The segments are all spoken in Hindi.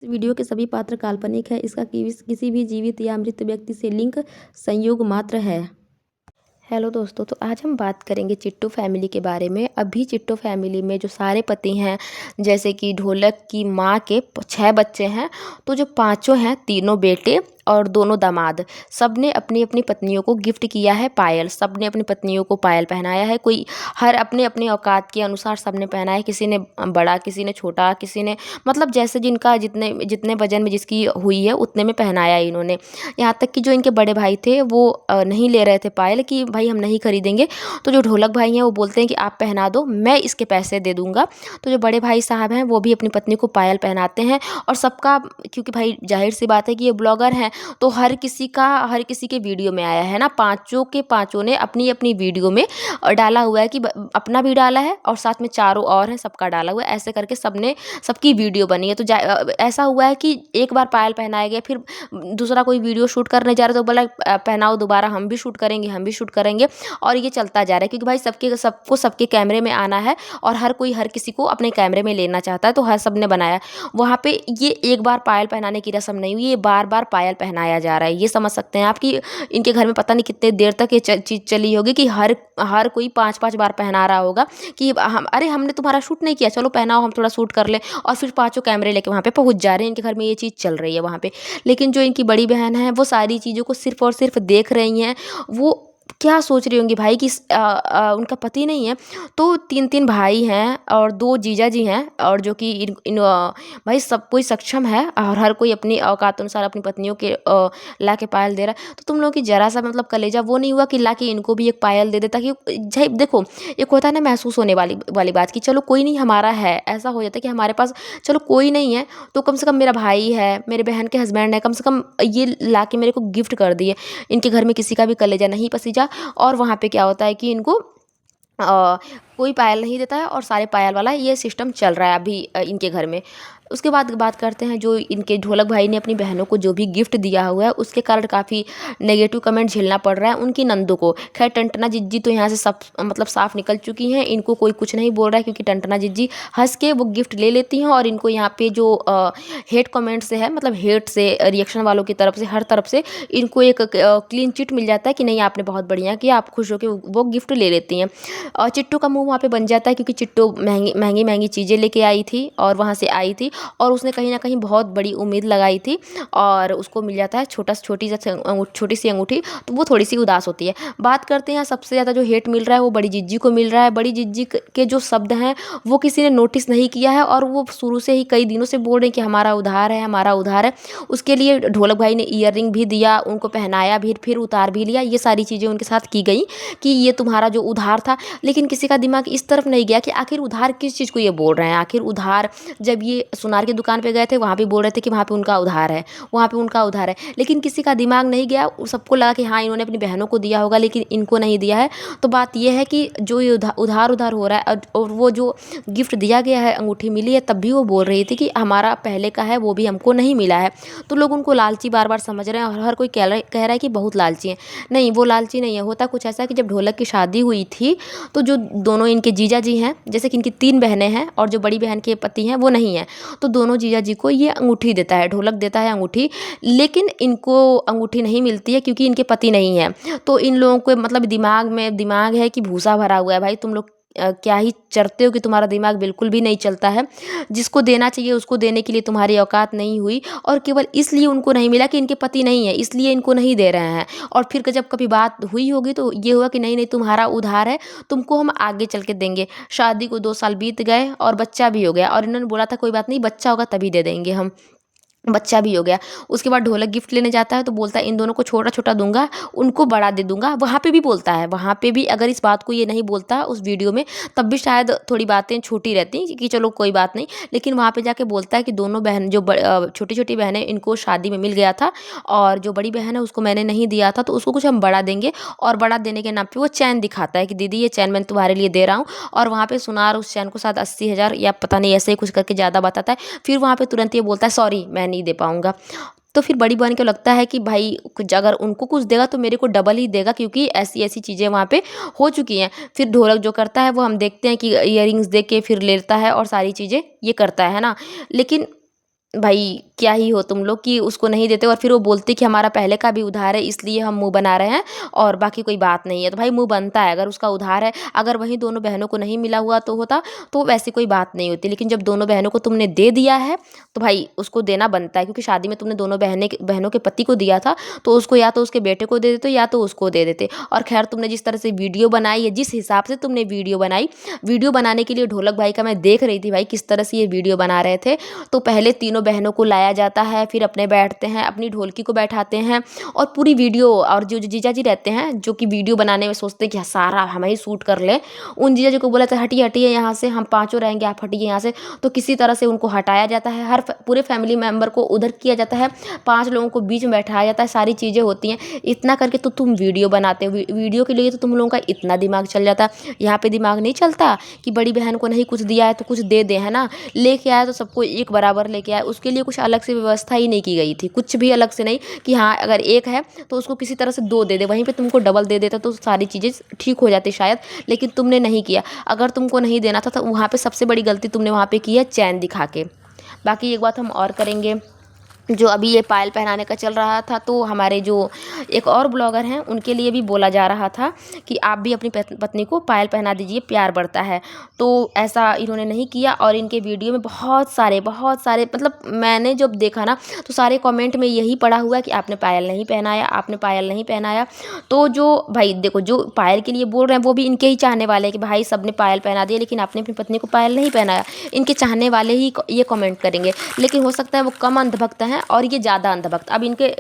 वीडियो के सभी पात्र काल्पनिक हैं। इसका किसी भी जीवित या मृत व्यक्ति से लिंक संयोग मात्र है। हेलो दोस्तों, तो आज हम बात करेंगे चिट्टू फैमिली के बारे में। अभी चिट्टू फैमिली में जो सारे पति हैं, जैसे कि ढोलक की माँ के 6 बच्चे हैं, तो जो पांचों हैं, तीनों बेटे और दोनों दामाद, सब ने अपनी अपनी पत्नियों को गिफ्ट किया है पायल। सब ने अपनी पत्नियों को पायल पहनाया है। कोई हर अपने अपने औकात के अनुसार सब ने पहना है। किसी ने बड़ा, किसी ने छोटा, किसी ने मतलब जैसे जिनका जितने जितने वजन में जिसकी हुई है उतने में पहनाया इन्होंने। यहाँ तक कि जो इनके बड़े भाई थे वो नहीं ले रहे थे पायल, कि भाई हम नहीं खरीदेंगे। तो जो ढोलक भाई हैं वो बोलते हैं कि आप पहना दो, मैं इसके पैसे दे दूंगा। तो जो बड़े भाई साहब हैं वो भी अपनी पत्नी को पायल पहनाते हैं। और सबका, क्योंकि भाई जाहिर सी बात है कि ये ब्लॉगर हैं, तो हर किसी के वीडियो में आया है ना। पांचों के पांचों ने अपनी अपनी वीडियो में डाला हुआ है कि अपना भी डाला है और साथ में चारों और हैं, सबका डाला हुआ है। ऐसे करके सबने सबकी वीडियो बनी है। तो ऐसा हुआ है कि एक बार पायल पहनाया गया, फिर दूसरा कोई वीडियो शूट करने जा रहे तो बोला पहनाओ दोबारा, हम भी शूट करेंगे, हम भी शूट करेंगे। और ये चलता जा रहा है, क्योंकि भाई सबको सबके कैमरे में आना है और हर कोई हर किसी को अपने कैमरे में लेना चाहता है। तो हर सब ने बनाया। वहाँ पे ये एक बार पायल पहनाने की रस्म नहीं हुई, ये बार बार पायल पहनाया जा रहा है। ये समझ सकते हैं आप कि इनके घर में पता नहीं कितने देर तक ये चीज़ चली होगी कि हर कोई 5-5 बार पहना रहा होगा कि हम, अरे हमने तुम्हारा शूट नहीं किया, चलो पहनाओ, हम थोड़ा शूट कर लें। और फिर पांचों कैमरे लेके वहाँ पे पहुँच जा रहे हैं। इनके घर में ये चीज़ चल रही है वहाँ पे। लेकिन जो इनकी बड़ी बहन है वो सारी चीज़ों को सिर्फ और सिर्फ देख रही हैं। वो क्या सोच रही होंगी भाई कि उनका पति नहीं है। तो 3-3 भाई हैं और 2 जीजा जी हैं, और जो कि भाई सब कोई सक्षम है और हर कोई अपनी औकात अनुसार अपनी पत्नियों के ला के पायल दे रहा है। तो तुम लोगों की जरा सा मतलब कलेजा वो नहीं हुआ कि ला के इनको भी एक पायल दे देता? कि देखो, एक होता है ना महसूस होने वाली बात, कि चलो कोई नहीं हमारा है। ऐसा हो जाता है कि हमारे पास चलो कोई नहीं है तो कम से कम मेरा भाई है, मेरे बहन के हस्बैंड है, कम से कम ये ला के मेरे को गिफ्ट कर दिए। इनके घर में किसी का भी कलेजा नहीं पसीजा। और वहाँ पे क्या होता है कि इनको कोई पायल नहीं देता है और सारे पायल वाला ये सिस्टम चल रहा है अभी इनके घर में। उसके बाद बात करते हैं जो इनके ढोलक भाई ने अपनी बहनों को जो भी गिफ्ट दिया हुआ है, उसके कारण काफ़ी नेगेटिव कमेंट झेलना पड़ रहा है उनकी नंदों को। खैर टंटना जिज्जी तो यहाँ से सब मतलब साफ निकल चुकी हैं। इनको कोई कुछ नहीं बोल रहा है, क्योंकि टंटना जिज्जी हंस के वो गिफ्ट ले लेती हैं। और इनको यहाँ पे जो हेट कमेंट से है, मतलब हेट से, रिएक्शन वालों की तरफ से, हर तरफ से इनको एक क्लीन चिट मिल जाता है कि नहीं आपने बहुत बढ़िया किया, आप खुश होकर वो गिफ्ट ले लेती हैं। और चिट्टू का मुंह वहाँ पे बन जाता है, क्योंकि चिट्टू महंगी महंगी चीज़ें लेके आई थी और वहाँ से आई थी, और उसने कहीं ना कहीं बहुत बड़ी उम्मीद लगाई थी और उसको मिल जाता है छोटी सी अंगूठी। तो वो थोड़ी सी उदास होती है। बात करते हैं सबसे ज़्यादा जो हेट मिल रहा है वो बड़ी जिज्जी को मिल रहा है। बड़ी जिज्जी के जो शब्द हैं वो किसी ने नोटिस नहीं किया है, और वो शुरू से ही कई दिनों से बोल रहे हैं कि हमारा उधार है, हमारा उधार है। उसके लिए ढोलक भाई ने ईयररिंग भी दिया, उनको पहनाया भी, फिर उतार भी लिया। ये सारी चीज़ें उनके साथ की गई कि ये तुम्हारा जो उधार था। लेकिन किसी का दिमाग इस तरफ नहीं गया कि आखिर उधार किस चीज़ को ये बोल रहे हैं। आखिर उधार, जब ये सुनार की दुकान पे गए थे वहाँ भी बोल रहे थे कि वहाँ पे उनका उधार है, वहाँ पे उनका उधार है। लेकिन किसी का दिमाग नहीं गया। सबको लगा कि हाँ इन्होंने अपनी बहनों को दिया होगा, लेकिन इनको नहीं दिया है। तो बात यह है कि जो ये उधार हो रहा है, और वो जो गिफ्ट दिया गया है, अंगूठी मिली है, तब भी वो बोल रही थी कि हमारा पहले का है वो भी हमको नहीं मिला है। तो लोग उनको लालची बार बार समझ रहे हैं, और हर कोई कह रहा है कि बहुत लालची है। नहीं, वो लालची नहीं है। होता कुछ ऐसा कि जब ढोलक की शादी हुई थी तो जो दोनों इनके जीजा जी हैं, जैसे कि इनकी 3 बहनें हैं और जो बड़ी बहन के पति हैं वो नहीं है, तो दोनों जीजा जी को ये अंगूठी देता है, ढोलक देता है अंगूठी। लेकिन इनको अंगूठी नहीं मिलती है, क्योंकि इनके पति नहीं है। तो इन लोगों को मतलब दिमाग है कि भूसा भरा हुआ है। भाई तुम लोग क्या ही चरते हो कि तुम्हारा दिमाग बिल्कुल भी नहीं चलता है। जिसको देना चाहिए उसको देने के लिए तुम्हारी औकात नहीं हुई, और केवल इसलिए उनको नहीं मिला कि इनके पति नहीं है, इसलिए इनको नहीं दे रहे हैं। और फिर जब कभी बात हुई होगी तो ये हुआ कि नहीं नहीं तुम्हारा उधार है, तुमको हम आगे चल के देंगे। शादी को 2 साल बीत गए और बच्चा भी हो गया, और इन्होंने बोला था कोई बात नहीं, बच्चा होगा तभी दे देंगे हम। बच्चा भी हो गया। उसके बाद ढोलक गिफ्ट लेने जाता है तो बोलता है इन दोनों को छोटा छोटा दूंगा, उनको बड़ा दे दूंगा। वहाँ पे भी बोलता है, वहाँ पे भी अगर इस बात को ये नहीं बोलता उस वीडियो में, तब भी शायद थोड़ी बातें छोटी रहती कि चलो कोई बात नहीं। लेकिन वहाँ पे जाके बोलता है कि दोनों बहन जो छोटी छोटी बहनें, इनको शादी में मिल गया था, और जो बड़ी बहन है उसको मैंने नहीं दिया था, तो उसको कुछ हम बड़ा देंगे। और बड़ा देने के नाम पे वो चैन दिखाता है कि दीदी ये चैन मैं तुम्हारे लिए दे रहा हूँ। और वहाँ पे सुनार उस चैन को शायद 80,000 या पता नहीं ऐसे ही कुछ करके ज़्यादा बताता है। फिर वहाँ पे तुरंत ये बोलता है सॉरी मैं नहीं दे पाऊँगा। तो फिर बड़ी बहन को लगता है कि भाई कुछ अगर उनको कुछ देगा तो मेरे को डबल ही देगा, क्योंकि ऐसी ऐसी चीज़ें वहाँ पे हो चुकी हैं। फिर ढोलक जो करता है वो हम देखते हैं कि इयररिंग्स दे के फिर लेता है और सारी चीज़ें ये करता है ना। लेकिन भाई क्या ही हो तुम लोग कि उसको नहीं देते, और फिर वो बोलते कि हमारा पहले का भी उधार है इसलिए हम मुंह बना रहे हैं और बाकी कोई बात नहीं है। तो भाई मुंह बनता है, अगर उसका उधार है, अगर वहीं दोनों बहनों को नहीं मिला हुआ तो होता तो वैसी कोई बात नहीं होती, लेकिन जब दोनों बहनों को तुमने दे दिया है तो भाई उसको देना बनता है, क्योंकि शादी में तुमने दोनों बहनों के पति को दिया था, तो उसको या तो उसके बेटे को दे देते या तो उसको दे देते। और खैर तुमने जिस तरह से वीडियो बनाई है, जिस हिसाब से तुमने वीडियो बनाई, वीडियो बनाने के लिए ढोलक भाई का मैं देख रही थी भाई किस तरह से ये वीडियो बना रहे थे। तो पहले तीनों बहनों को लाया जाता है, फिर अपने बैठते हैं, अपनी ढोलकी को बैठाते हैं और पूरी वीडियो, और जो जीजा जी रहते हैं जो कि वीडियो बनाने में सोचते हैं कि सारा हम ही शूट कर ले, उन जीजा जी को बोला था हटिए हटिए यहाँ से, हम पाँचों रहेंगे, आप हटिए यहाँ से। तो किसी तरह से उनको हटाया जाता है, पूरे फैमिली मेम्बर को उधर किया जाता है, 5 लोगों को बीच में बैठाया जाता है, सारी चीज़ें होती हैं। इतना करके तो तुम वीडियो बनाते हो, वीडियो के लिए तो तुम लोगों का इतना दिमाग चल जाता है। यहाँ पे दिमाग नहीं चलता कि बड़ी बहन को नहीं कुछ दिया है तो कुछ दे दे, है ना, लेके आया तो सबको एक बराबर लेके आया, उसके लिए कुछ अलग से व्यवस्था ही नहीं की गई थी, कुछ भी अलग से नहीं कि हाँ अगर एक है तो उसको किसी तरह से 2 दे दे, वहीं पे तुमको डबल दे देता तो सारी चीज़ें ठीक हो जाती शायद, लेकिन तुमने नहीं किया। अगर तुमको नहीं देना था तो वहाँ पे सबसे बड़ी गलती तुमने वहाँ पे की है चैन दिखा के। बाकी एक बात हम और करेंगे, जो अभी ये पायल पहनाने का चल रहा था, तो हमारे जो एक और ब्लॉगर हैं उनके लिए भी बोला जा रहा था कि आप भी अपनी पत्नी को पायल पहना दीजिए, प्यार बढ़ता है। तो ऐसा इन्होंने नहीं किया, और इनके वीडियो में बहुत सारे मतलब मैंने जब देखा ना तो सारे कमेंट में यही पड़ा हुआ है कि आपने पायल नहीं पहनाया, आपने पायल नहीं पहनाया। तो जो भाई देखो, जो पायल के लिए बोल रहे हैं वो भी इनके ही चाहने वाले हैं कि भाई सबने पायल पहना दिया लेकिन आपने अपनी पत्नी को पायल नहीं पहनाया, इनके चाहने वाले ही ये कमेंट करेंगे। लेकिन हो सकता है वो कम अंधभक्त हैं और ये ज़्यादा अंधभक्त। अब इनके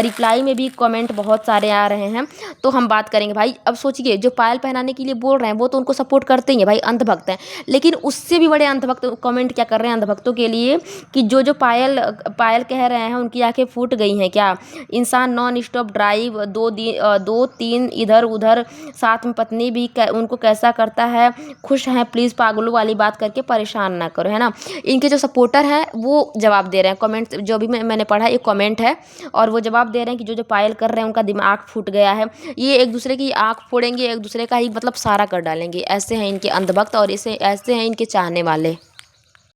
रिप्लाई में भी कमेंट बहुत सारे आ रहे हैं, तो हम बात करेंगे। भाई अब सोचिए, जो पायल पहनाने के लिए बोल रहे हैं वो तो उनको सपोर्ट करते ही हैं, भाई अंधभक्त हैं, लेकिन उससे भी बड़े अंधभक्त कमेंट क्या कर रहे हैं अंधभक्तों के लिए कि जो पायल पायल कह रहे हैं उनकी आंखें फूट गई हैं क्या, इंसान नॉन स्टॉप ड्राइव, 2-3 इधर उधर, साथ में पत्नी भी उनको कैसा करता है, खुश हैं प्लीज़, पागलों वाली बात करके परेशान ना करो, है ना। इनके जो सपोर्टर हैं वो जवाब दे रहे हैं, कमेंट जो भी मैंने पढ़ा एक कमेंट है, और वो जवाब दे रहे हैं कि जो पायल कर रहे हैं उनका दिमाग फूट गया है, ये एक दूसरे की आँख फोड़ेंगे, एक दूसरे का ही मतलब सारा कर डालेंगे। ऐसे हैं इनके अंधभक्त और ऐसे हैं इनके चाहने वाले।